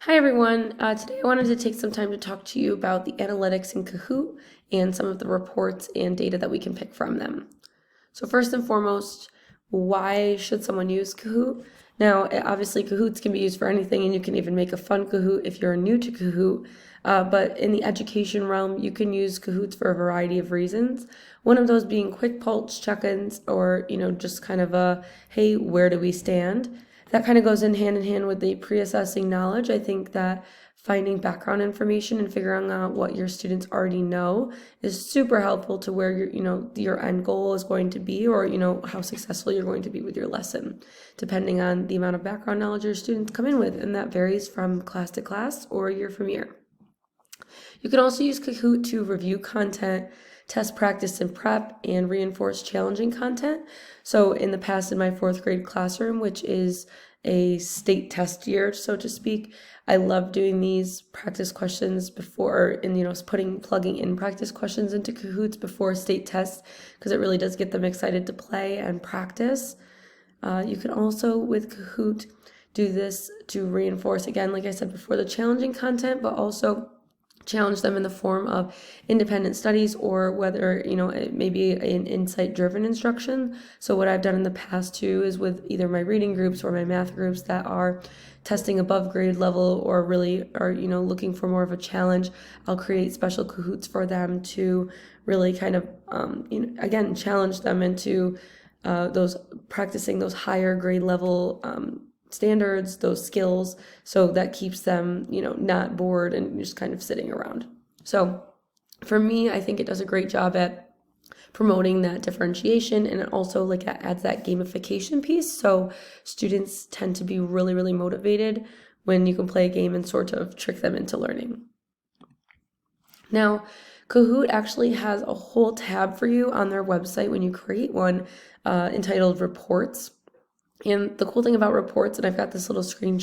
Hi everyone. Today I wanted to take some time to talk to you about the analytics in Kahoot and some of the reports and data that we can pick from them. So first and foremost, why should someone use Kahoot? Now, obviously Kahoots can be used for anything, and you can even make a fun Kahoot if you're new to Kahoot. But in the education realm, you can use Kahoots for a variety of reasons. One of those being quick pulse check-ins, or just kind of a, hey, where do we stand? That kind of goes in hand with the pre-assessing knowledge. I think that finding background information and figuring out what your students already know is super helpful to where your end goal is going to be, or how successful you're going to be with your lesson, depending on the amount of background knowledge your students come in with, and that varies from class to class or year from year. You can also use Kahoot to review content, test practice and prep, and reinforce challenging content. So in the past, in my fourth grade classroom, which is a state test year, so to speak, I love doing these practice questions before, and plugging in practice questions into Kahoots before state tests, because it really does get them excited to play and practice. You can also, with Kahoot, do this to reinforce, again, like I said before, the challenging content, but also challenge them in the form of independent studies, or whether it may be an insight driven instruction. So what I've done in the past too is with either my reading groups or my math groups that are testing above grade level, or really are looking for more of a challenge, I'll create special Kahoots for them to really kind of again challenge them into those practicing those higher grade level standards, those skills, so that keeps them, not bored and just kind of sitting around. So for me, I think it does a great job at promoting that differentiation, and it also adds that gamification piece. So students tend to be really, really motivated when you can play a game and sort of trick them into learning. Now, Kahoot actually has a whole tab for you on their website when you create one, entitled Reports. And the cool thing about reports, and I've got this little screen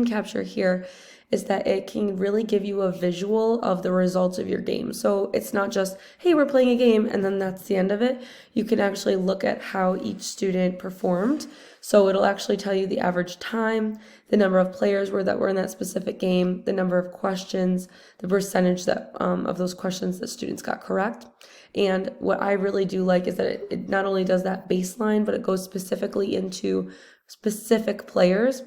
capture here, is that it can really give you a visual of the results of your game. So it's not just, hey, we're playing a game, and then that's the end of it. You can actually look at how each student performed. So it'll actually tell you the average time, the number of players that were in that specific game, the number of questions, the percentage of those questions that students got correct. And what I really do like is that it not only does that baseline, but it goes specifically into specific players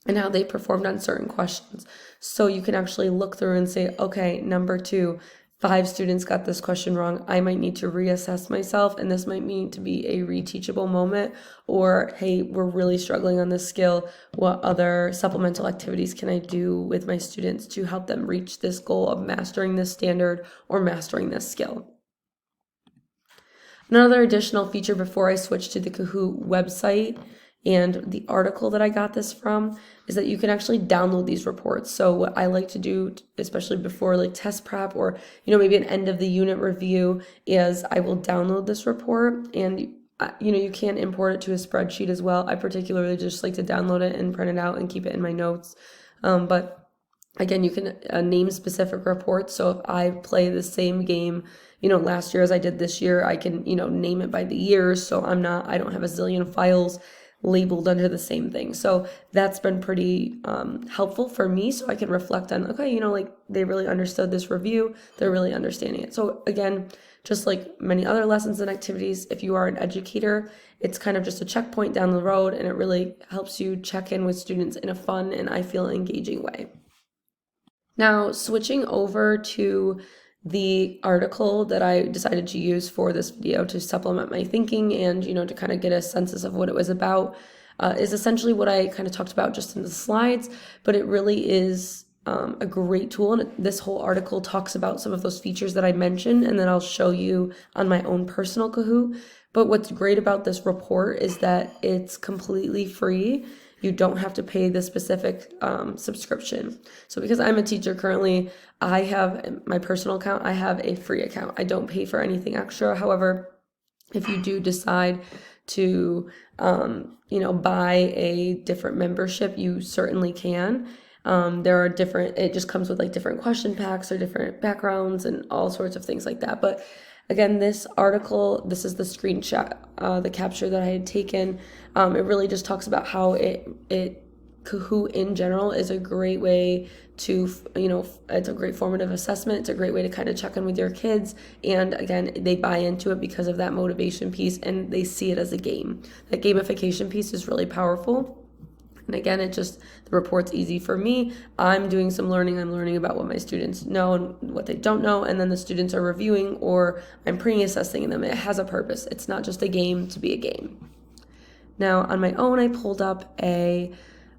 and how they performed on certain questions. So you can actually look through and say, okay, number 2, 5 students got this question wrong. I might need to reassess myself, and this might need to be a reteachable moment. Or, hey, we're really struggling on this skill. What other supplemental activities can I do with my students to help them reach this goal of mastering this standard or mastering this skill? Another additional feature before I switch to the Kahoot website and the article that I got this from is that you can actually download these reports. So what I like to do, especially before test prep, or maybe an end of the unit review, is I will download this report, and you can import it to a spreadsheet as well. I particularly just like to download it and print it out and keep it in my notes. But again, you can name specific reports. So if I play the same game, last year as I did this year, I can, name it by the years. So I don't have a zillion files labeled under the same thing. So that's been pretty helpful for me. So I can reflect on, okay, they really understood this review. They're really understanding it. So again, just like many other lessons and activities, if you are an educator, it's kind of just a checkpoint down the road, and it really helps you check in with students in a fun and I feel engaging way. Now, switching over to the article that I decided to use for this video to supplement my thinking and, to kind of get a census of what it was about, is essentially what I kind of talked about just in the slides, but it really is a great tool. And this whole article talks about some of those features that I mentioned, and then I'll show you on my own personal Kahoot. But what's great about this report is that it's completely free. You don't have to pay the specific subscription. So because I'm a teacher currently, I have my personal account, I have a free account. I don't pay for anything extra. However, if you do decide to, buy a different membership, you certainly can. There are different, it just comes with different question packs or different backgrounds and all sorts of things like that. But again, this article, this is the screenshot, the capture that I had taken. It really just talks about how it Kahoot in general is a great way to, it's a great formative assessment. It's a great way to kind of check in with your kids. And again, they buy into it because of that motivation piece and they see it as a game. That gamification piece is really powerful. And again, the report's easy for me. I'm doing some learning. I'm learning about what my students know and what they don't know. And then the students are reviewing or I'm pre-assessing them. It has a purpose. It's not just a game to be a game. Now, on my own, I pulled up a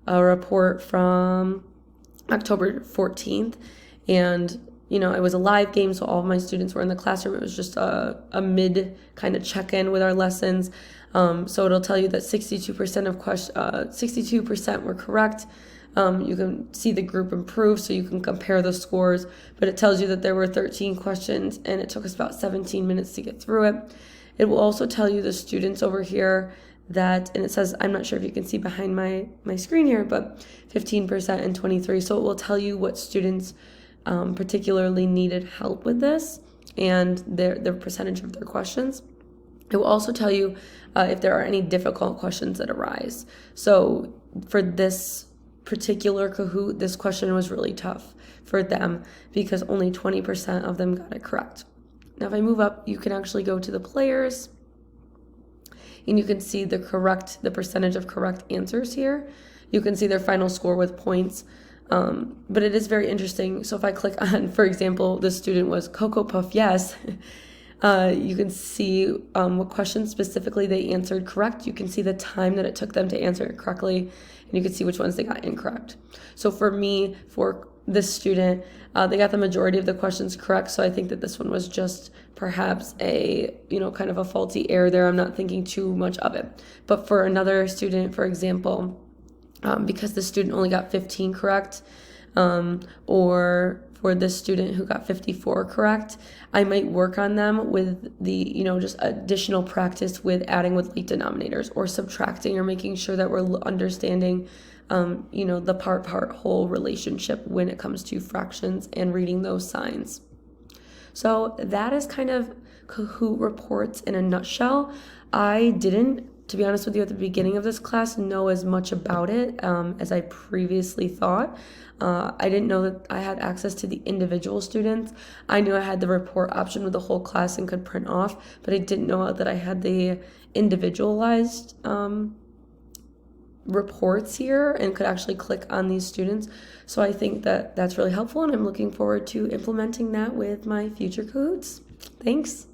report from October 14th. And, it was a live game, so all of my students were in the classroom. It was just a mid kind of check-in with our lessons. So it'll tell you that 62% were correct. You can see the group improve, so you can compare the scores. But it tells you that there were 13 questions, and it took us about 17 minutes to get through it. It will also tell you the students over here and it says, I'm not sure if you can see behind my screen here, but 15% and 23%. So it will tell you what students particularly needed help with this and their percentage of their questions. It will also tell you if there are any difficult questions that arise. So for this particular Kahoot, this question was really tough for them because only 20% of them got it correct. Now, if I move up, you can actually go to the players and you can see the percentage of correct answers here. You can see their final score with points. But it is very interesting. So if I click on, for example, the student was Cocoa Puff, yes. You can see what questions specifically they answered correct. You can see the time that it took them to answer it correctly, and you can see which ones they got incorrect. So for this student, they got the majority of the questions correct. So I think that this one was just perhaps a, kind of a faulty error there. I'm not thinking too much of it. But for another student, for example, because the student only got 15 correct, or for this student who got 54 correct, I might work on them with the, just additional practice with adding with late denominators or subtracting or making sure that we're understanding, the part-whole relationship when it comes to fractions and reading those signs. So that is kind of Kahoot reports in a nutshell. I didn't, to be honest with you, at the beginning of this class, know as much about it as I previously thought. I didn't know that I had access to the individual students. I knew I had the report option with the whole class and could print off, but I didn't know that I had the individualized reports here and could actually click on these students. So I think that that's really helpful, and I'm looking forward to implementing that with my future Kahoots. Thanks.